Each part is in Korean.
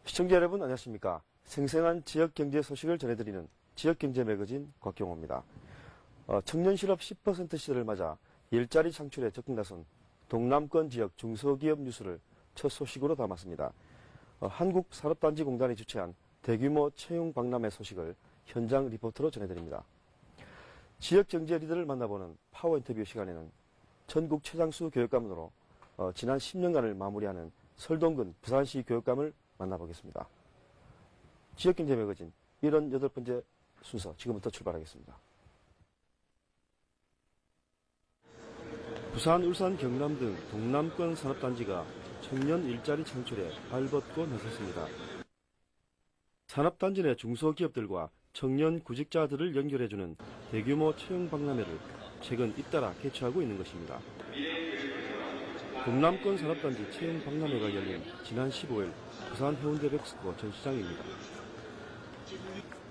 시청자 여러분 안녕하십니까. 생생한 지역경제 소식을 전해드리는 지역경제 매거진 곽경호입니다. 청년 실업 10% 시대를 맞아 일자리 창출에 적극 나선 동남권 지역 중소기업 뉴스를 첫 소식으로 담았습니다. 한국산업단지공단이 주최한 대규모 채용 박람회 소식을 현장 리포터로 전해드립니다. 지역경제 리더를 만나보는 파워 인터뷰 시간에는 전국 최장수 교육감으로 지난 10년간을 마무리하는 설동근 부산시 교육감을 만나보겠습니다. 지역경제 매거진 78번째 순서 지금부터 출발하겠습니다. 부산, 울산, 경남 등 동남권 산업단지가 청년 일자리 창출에 발벗고 나섰습니다. 산업단지 내 중소기업들과 청년 구직자들을 연결해주는 대규모 채용 박람회를 최근 잇따라 개최하고 있는 것입니다. 동남권 산업단지 채용 박람회가 열린 지난 15일 부산 해운대 백스코 전시장입니다.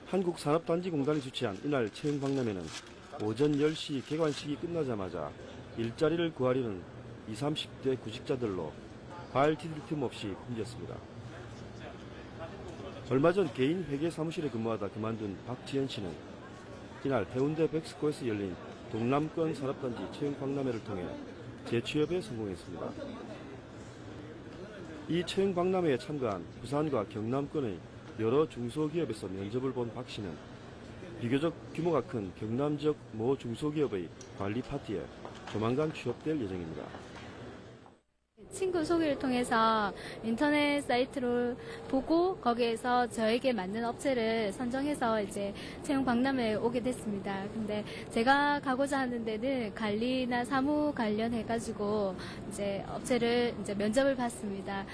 한국산업단지공단이 주최한 이날 채용 박람회는 오전 10시 개관식이 끝나자마자 일자리를 구하려는 20, 30대 구직자들로 발 디딜 틈 없이 붐볐습니다. 얼마 전 개인 회계 사무실에 근무하다 그만둔 박지현 씨는 이날 해운대 백스코에서 열린 동남권 산업단지 채용 박람회를 통해 재취업에 성공했습니다. 이 채용 박람회에 참가한 부산과 경남권의 여러 중소기업에서 면접을 본 박 씨는 비교적 규모가 큰 경남 지역 모 중소기업의 관리 파티에 조만간 취업될 예정입니다. 친구 소개를 통해서 인터넷 사이트를 보고 거기에서 저에게 맞는 업체를 선정해서 이제 채용 박람회에 오게 됐습니다. 근데 제가 가고자 하는 데는 관리나 사무 관련해가지고 이제 업체를 이제 면접을 봤습니다.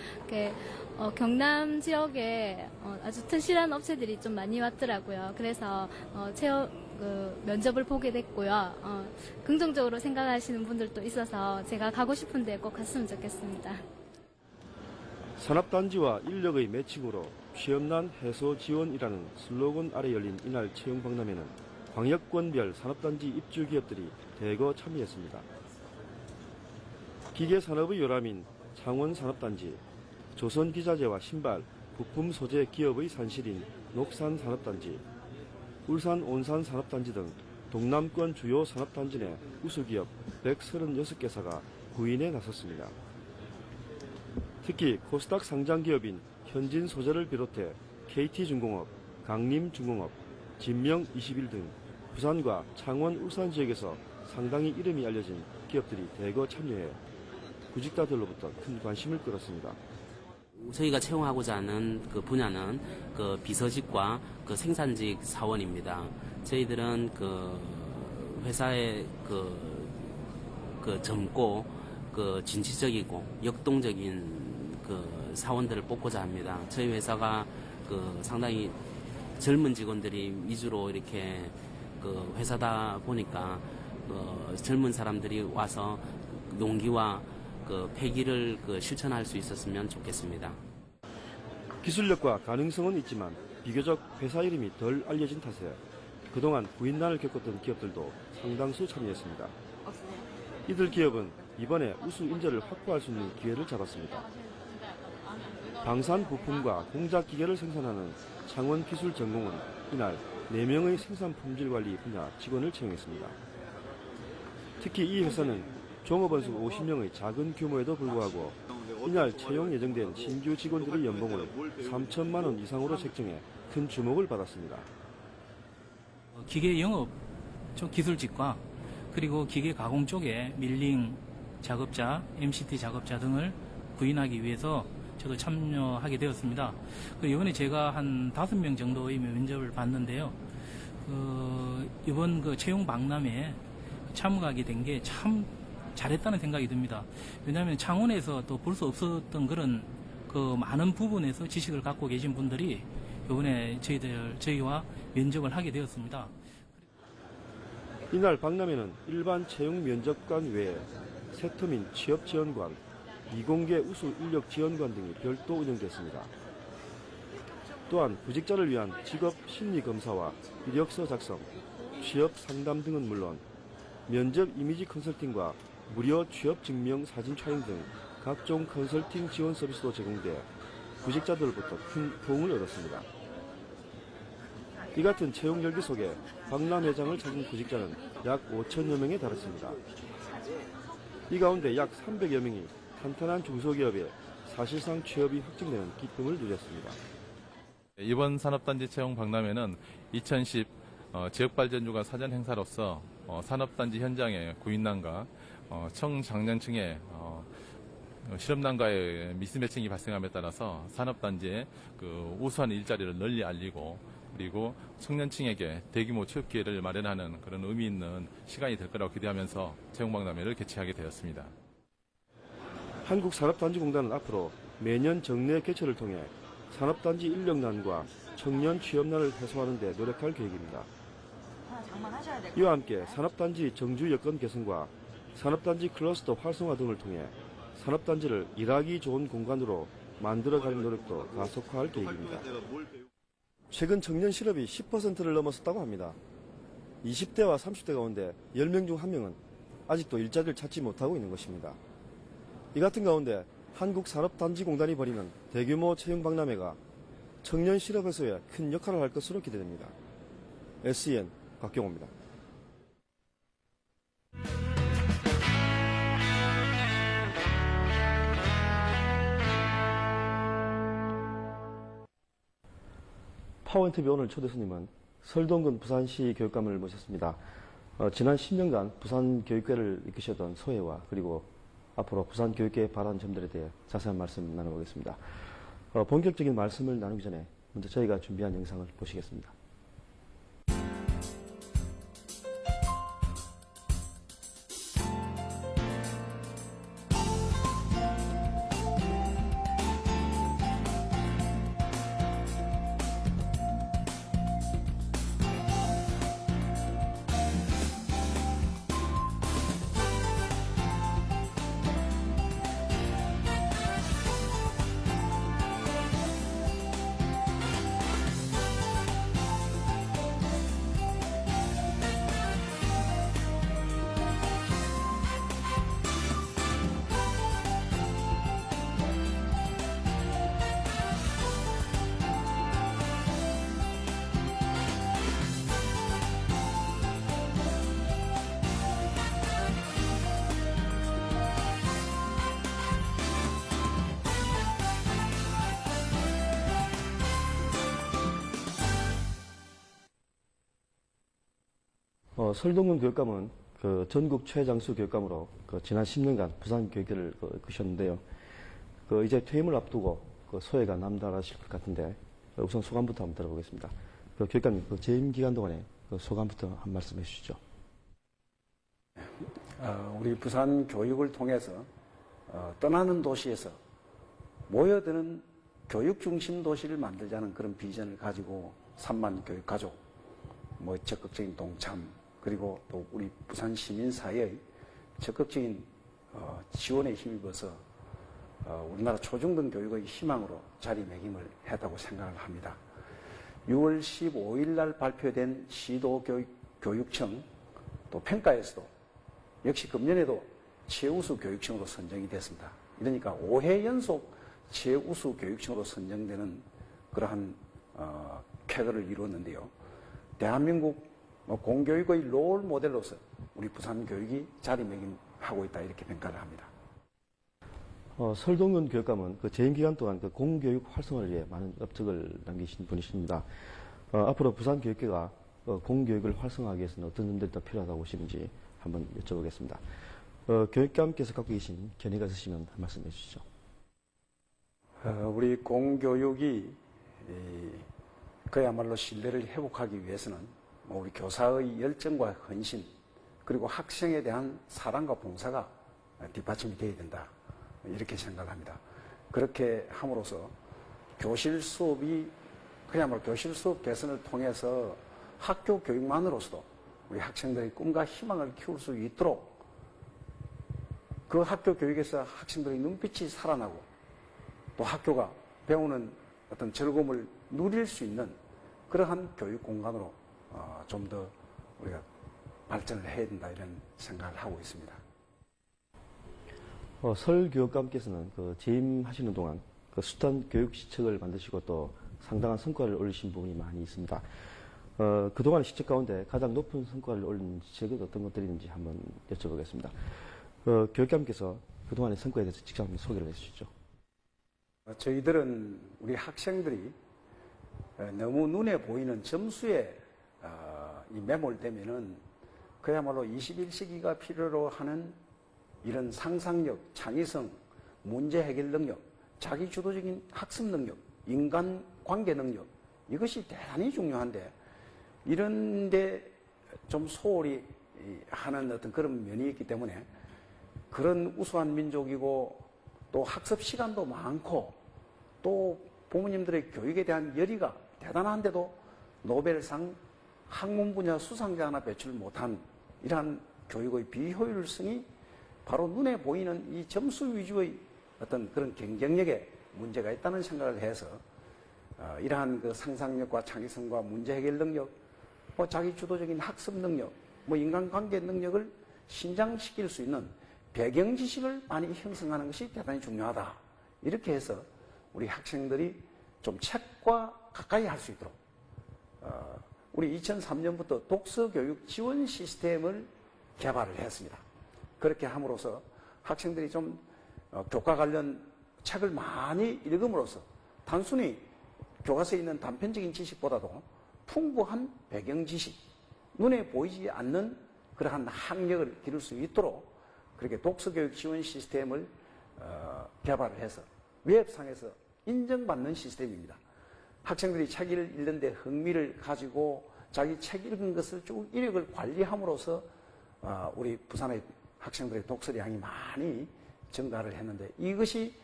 경남 지역에 아주 튼실한 업체들이 좀 많이 왔더라고요. 그래서 면접을 보게 됐고요. 긍정적으로 생각하시는 분들도 있어서 제가 가고 싶은데 꼭 갔으면 좋겠습니다. 산업단지와 인력의 매칭으로 취업난 해소 지원이라는 슬로건 아래 열린 이날 채용 박람회는 광역권별 산업단지 입주 기업들이 대거 참여했습니다. 기계산업의 요람인 창원산업단지, 조선기자재와 신발, 부품 소재 기업의 산실인 녹산산업단지, 울산 온산산업단지 등 동남권 주요 산업단지 내 우수기업 136개사가 구인에 나섰습니다. 특히 코스닥 상장기업인 현진소재를 비롯해 KT중공업, 강림중공업, 진명21 등 부산과 창원, 울산 지역에서 상당히 이름이 알려진 기업들이 대거 참여해 구직자들로부터 큰 관심을 끌었습니다. 저희가 채용하고자 하는 그 분야는 그 비서직과 그 생산직 사원입니다. 저희들은 그 회사의 그 젊고 그 진취적이고 역동적인 그 사원들을 뽑고자 합니다. 저희 회사가 그 상당히 젊은 직원들이 위주로 이렇게 그 회사다 보니까 젊은 사람들이 와서 농기와 그 폐기를 실천할 수 있었으면 좋겠습니다. 기술력과 가능성은 있지만 비교적 회사 이름이 덜 알려진 탓에 그동안 부인난을 겪었던 기업들도 상당수 참여했습니다. 이들 기업은 이번에 우수 인재를 확보할 수 있는 기회를 잡았습니다. 방산 부품과 공작 기계를 생산하는 창원기술전공은 이날 4명의 생산 품질 관리 분야 직원을 채용했습니다. 특히 이 회사는 종업원 수 50명의 작은 규모에도 불구하고 이날 채용 예정된 신규 직원들의 연봉을 3천만 원 이상으로 책정해 큰 주목을 받았습니다. 기계 영업 쪽 기술직과 그리고 기계 가공 쪽에 밀링 작업자, MCT 작업자 등을 구인하기 위해서 저도 참여하게 되었습니다. 이번에 제가 한 5명 정도의 면접을 봤는데요. 이번 그 채용 박람회에 참가하게 된 게 참 잘했다는 생각이 듭니다. 왜냐하면 창원에서 또 볼 수 없었던 그런 그 많은 부분에서 지식을 갖고 계신 분들이 이번에 저희와 면접을 하게 되었습니다. 이날 박람회는 일반 채용 면접관 외에 세터민 취업지원관, 미공개 우수 인력 지원관 등이 별도 운영됐습니다. 또한 구직자를 위한 직업 심리 검사와 이력서 작성, 취업 상담 등은 물론 면접 이미지 컨설팅과 무료 취업 증명 사진 촬영 등 각종 컨설팅 지원 서비스도 제공돼 구직자들로부터 큰 호응을 얻었습니다. 이 같은 채용 열기 속에 박람회장을 찾은 구직자는 약 5천여 명에 달했습니다. 이 가운데 약 300여 명이 탄탄한 중소기업에 사실상 취업이 확정되는 기쁨을 누렸습니다. 이번 산업단지 채용 박람회는 2010 지역발전주가 사전 행사로서 산업단지 현장의 구인난과 청장년층의 실업난과의 미스매칭이 발생함에 따라서 산업단지의 그 우수한 일자리를 널리 알리고 그리고 청년층에게 대규모 취업 기회를 마련하는 그런 의미 있는 시간이 될 거라고 기대하면서 채용박람회를 개최하게 되었습니다. 한국산업단지공단은 앞으로 매년 정례 개최를 통해 산업단지 인력난과 청년 취업난을 해소하는 데 노력할 계획입니다. 이와 함께 산업단지 정주 여건 개선과 산업단지 클러스터 활성화 등을 통해 산업단지를 일하기 좋은 공간으로 만들어가는 노력도 가속화할 계획입니다. 최근 청년 실업이 10%를 넘어섰다고 합니다. 20대와 30대 가운데 10명 중 1명은 아직도 일자리를 찾지 못하고 있는 것입니다. 이 같은 가운데 한국산업단지공단이 벌이는 대규모 채용박람회가 청년 실업 해소에 큰 역할을 할 것으로 기대됩니다. SEN 곽경호입니다. 파워인터뷰 오늘 초대 손님은 설동근 부산시 교육감을 모셨습니다. 지난 10년간 부산교육계를 이끄셨던 소회와 그리고 앞으로 부산교육계에 바라는 점들에 대해 자세한 말씀 나눠보겠습니다. 본격적인 말씀을 나누기 전에 먼저 저희가 준비한 영상을 보시겠습니다. 설동근 교육감은 전국 최장수 교육감으로 지난 10년간 부산교육계를 이끄셨는데요. 이제 퇴임을 앞두고 소회가 남다르실 것 같은데 우선 소감부터 한번 들어보겠습니다. 교육감님, 재임 기간 동안에 소감부터 한 말씀 해주시죠. 우리 부산 교육을 통해서 떠나는 도시에서 모여드는 교육 중심 도시를 만들자는 그런 비전을 가지고 3만 교육 가족, 적극적인 동참, 그리고 또 우리 부산 시민사회의 적극적인 지원에 힘입어서 우리나라 초중등 교육의 희망으로 자리매김을 했다고 생각을 합니다. 6월 15일 날 발표된 시도교육청 또 평가에서도 역시 금년에도 최우수 교육청으로 선정이 됐습니다. 이러니까 5회 연속 최우수 교육청으로 선정되는 그러한 쾌거를 이루었는데요. 대한민국 공교육의 롤 모델로서 우리 부산 교육이 자리매김하고 있다 이렇게 평가를 합니다. 설동근 교육감은 재임 기간 동안 공교육 활성화를 위해 많은 업적을 남기신 분이십니다. 앞으로 부산 교육계가 공교육을 활성화하기 위해서는 어떤 점들이 더 필요하다고 보시는지 한번 여쭤보겠습니다. 교육감께서 갖고 계신 견해가 있으시면 한 말씀 해주시죠. 우리 공교육이 그야말로 신뢰를 회복하기 위해서는 우리 교사의 열정과 헌신 그리고 학생에 대한 사랑과 봉사가 뒷받침이 되어야 된다 이렇게 생각합니다. 그렇게 함으로써 교실 수업이 그야말로 교실 수업 개선을 통해서 학교 교육만으로서도 우리 학생들의 꿈과 희망을 키울 수 있도록 그 학교 교육에서 학생들의 눈빛이 살아나고 또 학교가 배우는 어떤 즐거움을 누릴 수 있는 그러한 교육 공간으로 좀 더 우리가 발전을 해야 된다 이런 생각을 하고 있습니다. 설 교육감께서는 재임하시는 동안 그 숱한 교육 시책을 만드시고 또 상당한 성과를 올리신 부분이 많이 있습니다. 그동안의 시책 가운데 가장 높은 성과를 올린 시책은 어떤 것들이 있는지 한번 여쭤보겠습니다. 교육감께서 그동안의 성과에 대해서 직접 한번 소개를 해주시죠. 저희들은 우리 학생들이 너무 눈에 보이는 점수에 이 매몰되면은 그야말로 21세기가 필요로 하는 이런 상상력, 창의성, 문제 해결 능력, 자기 주도적인 학습 능력, 인간 관계 능력, 이것이 대단히 중요한데 이런데 좀 소홀히 하는 어떤 그런 면이 있기 때문에 그런 우수한 민족이고 또 학습 시간도 많고 또 부모님들의 교육에 대한 열의가 대단한데도 노벨상 학문 분야 수상자 하나 배출 못한 이러한 교육의 비효율성이 바로 눈에 보이는 이 점수 위주의 어떤 그런 경쟁력에 문제가 있다는 생각을 해서 이러한 그 상상력과 창의성과 문제 해결 능력, 뭐 자기 주도적인 학습 능력, 뭐 인간관계 능력을 신장시킬 수 있는 배경 지식을 많이 형성하는 것이 대단히 중요하다. 이렇게 해서 우리 학생들이 좀 책과 가까이 할 수 있도록 우리 2003년부터 독서교육 지원 시스템을 개발을 했습니다. 그렇게 함으로써 학생들이 좀 교과 관련 책을 많이 읽음으로써 단순히 교과서에 있는 단편적인 지식보다도 풍부한 배경 지식, 눈에 보이지 않는 그러한 학력을 기를 수 있도록 그렇게 독서교육 지원 시스템을 개발을 해서 웹상에서 인정받는 시스템입니다. 학생들이 책을 읽는데 흥미를 가지고 자기 책 읽은 것을 쭉 이력을 관리함으로써 우리 부산의 학생들의 독서량이 많이 증가를 했는데 이것이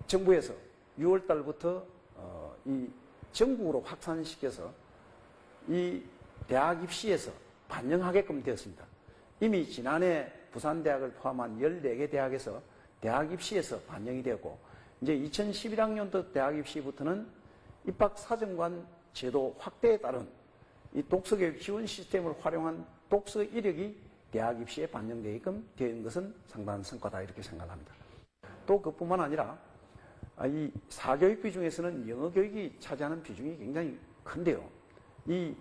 정부에서 6월 달부터 이 전국으로 확산시켜서 이 대학 입시에서 반영하게끔 되었습니다. 이미 지난해 부산대학을 포함한 14개 대학에서 대학 입시에서 반영이 되었고 이제 2011학년도 대학 입시부터는 입학사정관 제도 확대에 따른 이 독서교육 지원 시스템을 활용한 독서 이력이 대학 입시에 반영되게끔 되는 것은 상당한 성과다 이렇게 생각합니다. 또 그뿐만 아니라 이 사교육비 중에서는 영어 교육이 차지하는 비중이 굉장히 큰데요. 이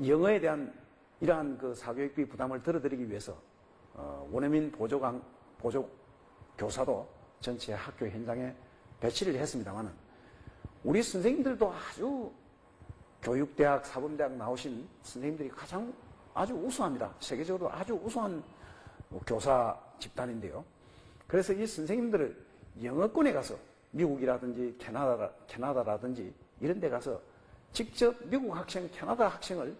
영어에 대한 이러한 그 사교육비 부담을 덜어드리기 위해서 원어민 보조 교사도 전체 학교 현장에 배치를 했습니다만은 우리 선생님들도 아주 교육대학, 사범대학 나오신 선생님들이 아주 우수합니다. 세계적으로 아주 우수한 교사 집단인데요. 그래서 이 선생님들을 영어권에 가서 미국이라든지 캐나다라든지 이런 데 가서 직접 미국 학생, 캐나다 학생을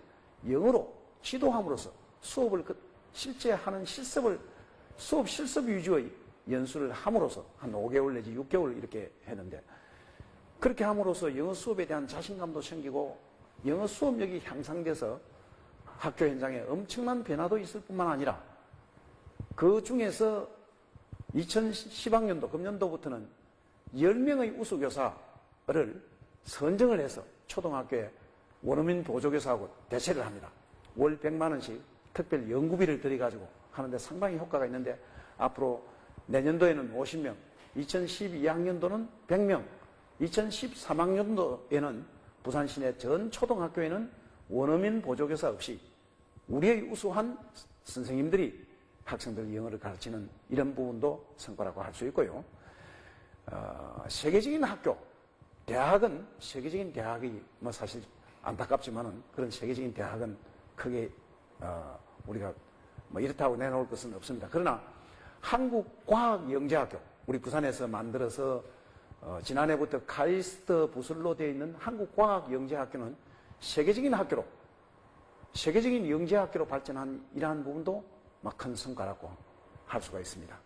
영어로 지도함으로써 수업을 실제 하는 수업 실습 위주의 연수를 함으로써 한 5개월 내지 6개월 이렇게 했는데 그렇게 함으로써 영어 수업에 대한 자신감도 생기고 영어 수업력이 향상돼서 학교 현장에 엄청난 변화도 있을 뿐만 아니라 그 중에서 2010학년도 금년도부터는 10명의 우수교사를 선정을 해서 초등학교에 원어민 보조교사하고 대체를 합니다. 월 100만 원씩 특별 연구비를 들여가지고 하는데 상당히 효과가 있는데 앞으로 내년도에는 50명, 2012학년도는 100명, 2013학년도에는 부산 시내 전 초등학교에는 원어민 보조교사 없이 우리의 우수한 선생님들이 학생들 영어를 가르치는 이런 부분도 성과라고 할 수 있고요. 세계적인 학교, 대학은 세계적인 대학이 뭐 사실 안타깝지만은 그런 세계적인 대학은 크게 우리가 뭐 이렇다고 내놓을 것은 없습니다. 그러나 한국과학영재학교, 우리 부산에서 만들어서 지난해부터 카이스트 부설로 되어 있는 한국과학영재학교는 세계적인 학교로, 세계적인 영재학교로 발전한 이러한 부분도 막 큰 성과라고 할 수가 있습니다.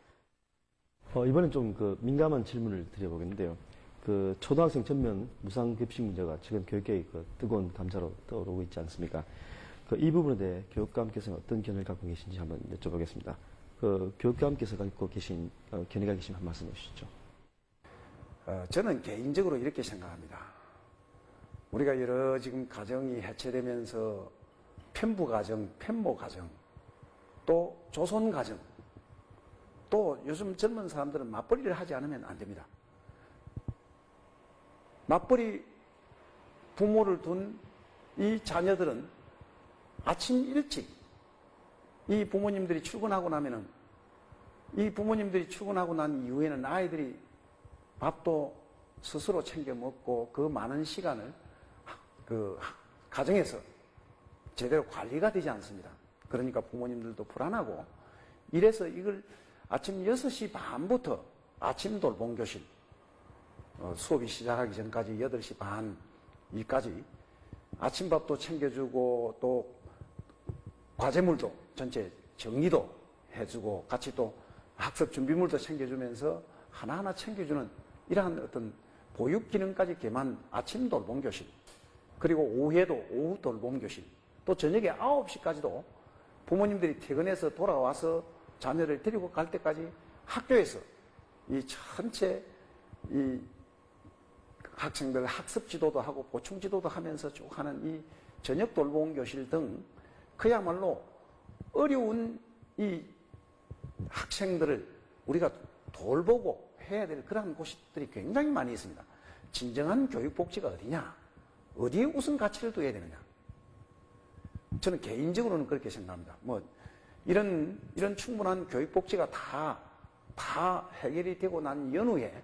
이번엔 좀 그 민감한 질문을 드려보겠는데요. 그 초등학생 전면 무상급식 문제가 최근 교육계의 그 뜨거운 감자로 떠오르고 있지 않습니까? 이 부분에 대해 교육감께서는 어떤 견해를 갖고 계신지 한번 여쭤보겠습니다. 교육감께서 갖고 계신 견해가 계시면 한 말씀 해주시죠. 저는 개인적으로 이렇게 생각합니다. 우리가 여러 지금 가정이 해체되면서 편부 가정, 편모 가정, 또 조선 가정, 또 요즘 젊은 사람들은 맞벌이를 하지 않으면 안 됩니다. 맞벌이 부모를 둔 이 자녀들은 아침 일찍 이 부모님들이 출근하고 나면은 이 부모님들이 출근하고 난 이후에는 아이들이 밥도 스스로 챙겨 먹고 그 많은 시간을 그 가정에서 제대로 관리가 되지 않습니다. 그러니까 부모님들도 불안하고 이래서 이걸 아침 6시 반부터 아침 돌봄교실 수업이 시작하기 전까지 8시 반까지 아침밥도 챙겨주고 또 과제물도 전체 정리도 해주고 같이 또 학습 준비물도 챙겨주면서 하나하나 챙겨주는 이러한 어떤 보육 기능까지 겸한 아침 돌봄교실, 그리고 오후에도 오후 돌봄교실, 또 저녁에 9시까지도 부모님들이 퇴근해서 돌아와서 자녀를 데리고 갈 때까지 학교에서 이 전체 이 학생들 학습 지도도 하고 보충 지도도 하면서 쭉 하는 이 저녁 돌봄 교실 등 그야말로 어려운 이 학생들을 우리가 돌보고 해야 될 그런 곳들이 굉장히 많이 있습니다. 진정한 교육복지가 어디냐? 어디에 우선 가치를 둬야 되느냐? 저는 개인적으로는 그렇게 생각합니다. 뭐 이런 충분한 교육복지가 다 해결이 되고 난 연후에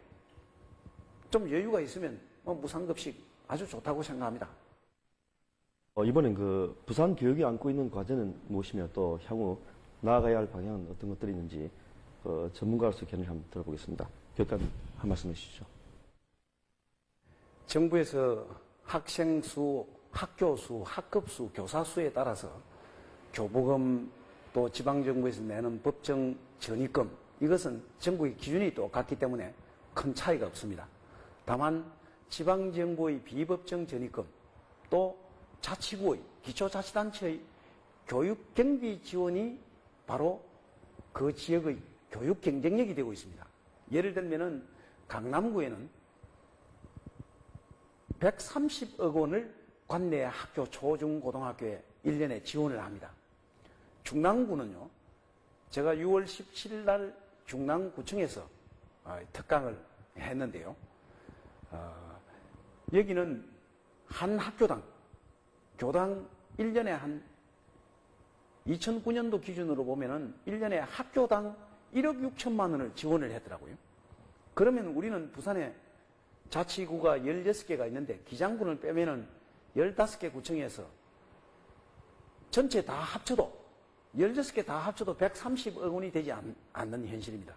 좀 여유가 있으면 무상급식 아주 좋다고 생각합니다. 이번엔 그 부산 교육이 안고 있는 과제는 무엇이며 또 향후 나아가야 할 방향은 어떤 것들이 있는지 전문가로서 견해를 한번 들어보겠습니다. 교육감님 한 말씀 해주시죠. 정부에서 학생 수, 학교 수, 학급 수, 교사 수에 따라서 교부금 또 지방정부에서 내는 법정 전입금 이것은 전국의 기준이 똑같기 때문에 큰 차이가 없습니다. 다만 지방정부의 비법정 전입금 또 자치구의 기초자치단체의 교육경비 지원이 바로 그 지역의 교육 경쟁력이 되고 있습니다. 예를 들면은 강남구에는 130억 원을 관내 학교 초중고등학교에 1년에 지원을 합니다. 중랑구는요, 제가 6월 17일 날 중랑구청에서 특강을 했는데요. 여기는 한 학교당 교당 1년에 한 2009년도 기준으로 보면은 1년에 학교당 1억 6천만 원을 지원을 했더라고요. 그러면 우리는 부산에 자치구가 16개가 있는데 기장군을 빼면은 15개 구청에서 전체 다 합쳐도 16개 다 합쳐도 130억 원이 되지 않는 현실입니다.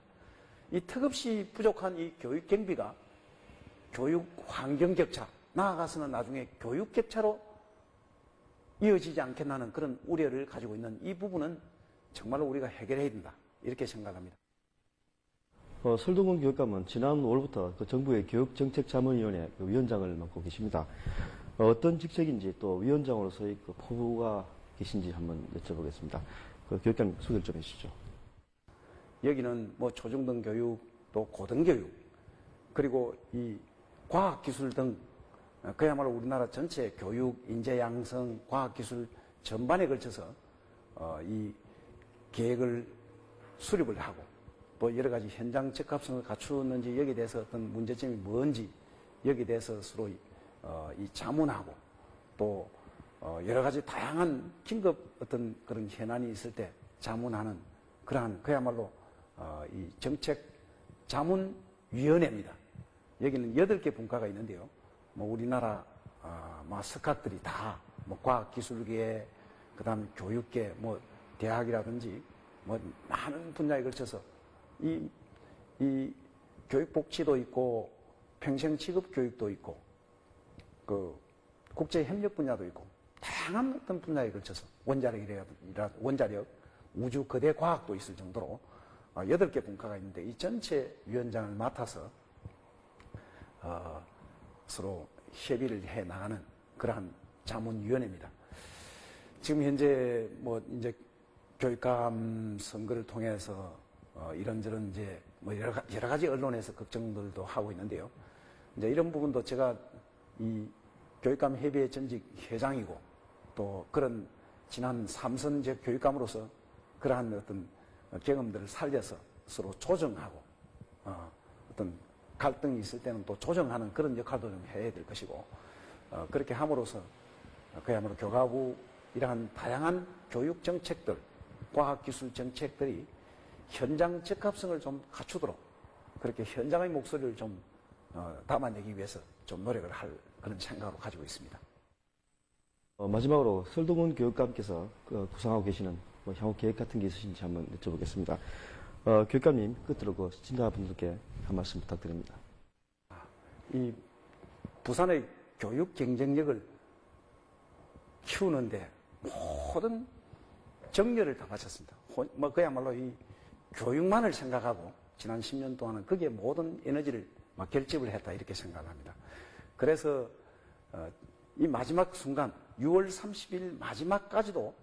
이 턱없이 부족한 이 교육 경비가 교육 환경 격차, 나아가서는 나중에 교육 격차로 이어지지 않겠나는 그런 우려를 가지고 있는 이 부분은 정말로 우리가 해결해야 된다. 이렇게 생각합니다. 설동근 교육감은 지난 5월부터 그 정부의 교육정책자문위원회 위원장을 맡고 계십니다. 어떤 직책인지 또 위원장으로서의 그 포부가 계신지 한번 여쭤보겠습니다. 교육감 소개를 좀 해주시죠. 여기는 뭐 초중등 교육 또 고등교육 그리고 이 과학기술 등 그야말로 우리나라 전체 교육, 인재 양성, 과학기술 전반에 걸쳐서 이 계획을 수립을 하고 또 여러 가지 현장 적합성을 갖추었는지 여기에 대해서 어떤 문제점이 뭔지 여기에 대해서 서로 이 자문하고 또 여러 가지 다양한 긴급 어떤 그런 현안이 있을 때 자문하는 그러한 그야말로 이 정책 자문위원회입니다. 여기는 8개 분과가 있는데요. 뭐 우리나라 석학들이 다 뭐 과학기술계, 그다음 교육계, 뭐 대학이라든지 뭐 많은 분야에 걸쳐서 이 교육복지도 있고 평생취급교육도 있고 그 국제협력 분야도 있고 다양한 어떤 분야에 걸쳐서 원자력, 우주 거대 과학도 있을 정도로 8개 분과가 있는데 이 전체 위원장을 맡아서 서로 협의를 해 나가는 그러한 자문위원회입니다. 지금 현재 뭐 이제 교육감 선거를 통해서 이런저런 이제 뭐 여러 가지 언론에서 걱정들도 하고 있는데요. 이제 이런 부분도 제가 이 교육감 협의회 전직 회장이고 또 그런 지난 3선 교육감으로서 그러한 어떤 경험들을 살려서 서로 조정하고 어떤 갈등이 있을 때는 또 조정하는 그런 역할도 좀 해야 될 것이고 그렇게 함으로써 그야말로 교과부 이러한 다양한 교육 정책들, 과학기술 정책들이 현장 적합성을 좀 갖추도록 그렇게 현장의 목소리를 좀 담아내기 위해서 좀 노력을 할 그런 생각으로 가지고 있습니다. 마지막으로 설동훈 교육감께서 구상하고 계시는 향후 계획 같은 게 있으신지 한번 여쭤보겠습니다. 교육감님 끝으로 시청자분들께 한 말씀 부탁드립니다. 이 부산의 교육 경쟁력을 키우는데 모든 정열을 다 바쳤습니다. 그야말로 이 교육만을 생각하고 지난 10년 동안은 거기에 모든 에너지를 결집을 했다 이렇게 생각을 합니다. 그래서 이 마지막 순간 6월 30일 마지막까지도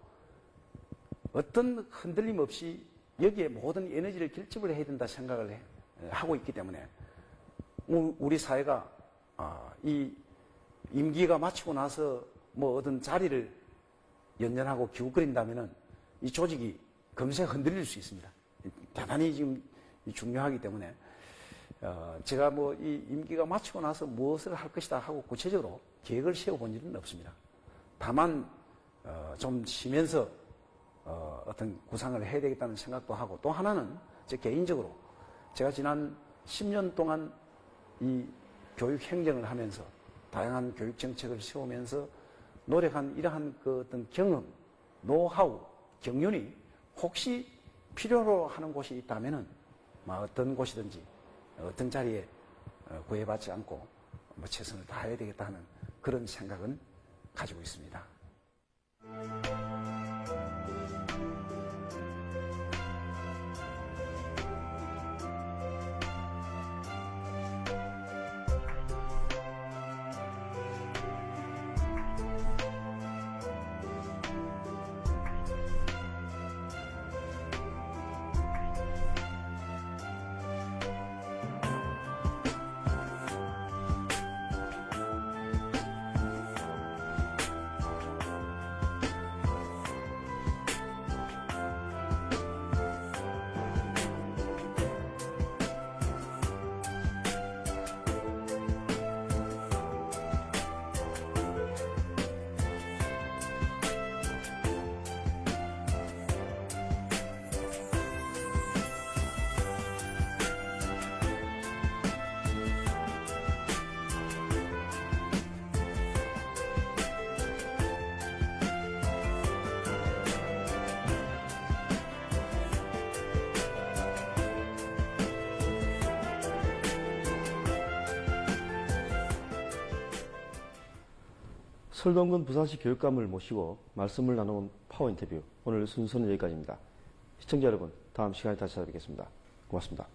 어떤 흔들림 없이 여기에 모든 에너지를 결집을 해야 된다 생각을 하고 있기 때문에 우리 사회가 이 임기가 마치고 나서 어떤 자리를 연연하고 기웃거린다면은 이 조직이 금세 흔들릴 수 있습니다. 대단히 지금 중요하기 때문에 제가 이 임기가 마치고 나서 무엇을 할 것이다 하고 구체적으로 계획을 세워본 일은 없습니다. 다만 좀 쉬면서 어떤 구상을 해야 되겠다는 생각도 하고 또 하나는 제 개인적으로 제가 지난 10년 동안 이 교육 행정을 하면서 다양한 교육 정책을 세우면서 노력한 이러한 어떤 경험, 노하우, 경륜이 혹시 필요로 하는 곳이 있다면은 어떤 곳이든지 어떤 자리에 구애받지 않고 최선을 다해야 되겠다 하는 그런 생각은 가지고 있습니다. 설동근 부산시 교육감을 모시고 말씀을 나눈 파워 인터뷰 오늘 순서는 여기까지입니다. 시청자 여러분, 다음 시간에 다시 찾아뵙겠습니다. 고맙습니다.